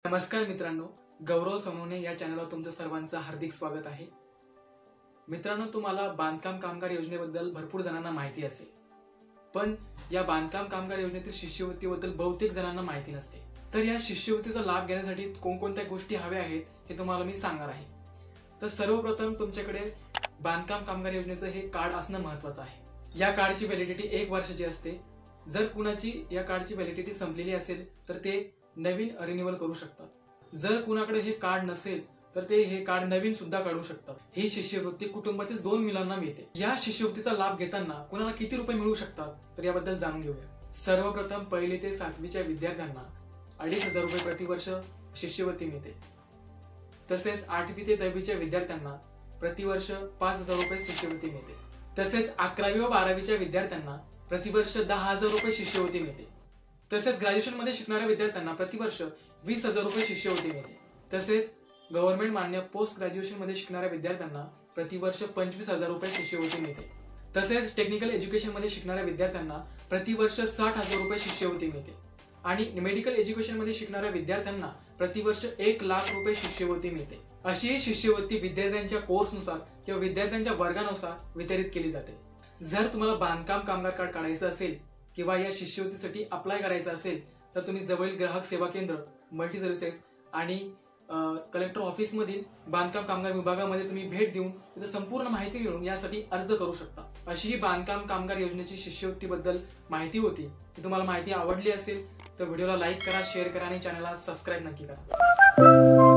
नमस्कार मित्रांनो, गौरव सोनवणे या चॅनलवर तुमचं सर्वांचं हार्दिक स्वागत आहे। मित्रांनो, तुम्हाला बांधकाम कामगार योजनेबद्दल भरपूर जणांना माहिती असेल, पण या बांधकाम कामगार योजनेतील शिष्यवृत्तीबद्दल बहुतेक जणांना माहिती नसते। तर या शिष्यवृत्तीचा लाभ घेण्यासाठी कोणकोणत्या गोष्टी हव्या आहेत हे तुम्हाला मी सांगणार आहे। तर सर्वप्रथम तुमच्याकडे बांधकाम कामगार योजनेचं हे कार्ड असणं महत्त्वाचं आहे। या कार्डची व्हॅलिडिटी 1 वर्षाची असते। जर कुणाची या कार्डची व्हॅलिडिटी संपलेली असेल तर ते नवीन रिन्यूअल करू शकतात। जर कुणाकडे हे कार्ड नसेल तर ते हे कार्ड नवीन सुद्धा काढू शकतात। ही शिष्यवृत्ती कुटुंबातील 2 मुलांना मिळते। या शिष्यवृत्तीचा लाभ घेताना कुणाला किती रुपये मिळू शकतात तर याबद्दल जाणून घेऊया। सर्वप्रथम 1ली ते 7वीच्या विद्यार्थ्यांना 2,500 रुपये प्रतिवर्ष शिष्यवृत्ती मिळते। तसेच 8वी ते 10वीच्या विद्यार्थ्यांना प्रतिवर्ष 5,000 रुपये शिष्यवृत्ती मिळते। तसेच 11वी व 12वीच्या विद्यार्थ्यांना प्रतिवर्ष 10,000 रुपये शिष्यवृत्ती मिळते। तसेच ग्रॅज्युएशन मध्ये शिकणाऱ्या विद्यार्थ्यांना प्रतिवर्ष 20,000 रुपये शिष्यवृत्ती मिळते। तसेच गव्हर्नमेंट मान्य पोस्ट ग्रॅज्युएशन मध्ये शिकणाऱ्या विद्यार्थ्यांना प्रतिवर्ष 25,000 रुपये शिष्यवृत्ती मिळते। तसेच टेक्निकल एज्युकेशन मध्ये शिकणाऱ्या विद्यार्थ्यांना प्रतिवर्ष 60,000 रुपये शिष्यवृत्ती मिळते। आणि मेडिकल एज्युकेशन मध्ये शिकणाऱ्या विद्यार्थ्यांना प्रतिवर्ष 1 लाख रुपये शिष्यवृत्ती मिळते। अशी ही शिष्यवृत्ती विद्यार्थ्यांच्या कोर्सनुसार किंवा विद्यार्थ्यांच्या वर्गानुसार वितरित केली जाते। जर तुम्हाला बांधकाम कामगार कार्ड काढायचं असेल किंवा या शिष्यवृत्तीसाठी अप्लाय करायचं असेल तर तुम्ही जवळील ग्राहक सेवा केंद्र, मल्टी सर्व्हिसेस आणि कलेक्टर ऑफिस मधील बांधकाम कामगार विभागामध्ये तुम्ही भेट देऊन तिथे संपूर्ण माहिती मिळवून यासाठी अर्ज करू शकता। अशी ही बांधकाम कामगार योजनेची शिष्यवृत्तीबद्दल माहिती होती। ती तुम्हाला माहिती आवडली असेल तर व्हिडिओला लाईक करा, शेअर करा आणि चॅनलला सबस्क्राईब नक्की करा।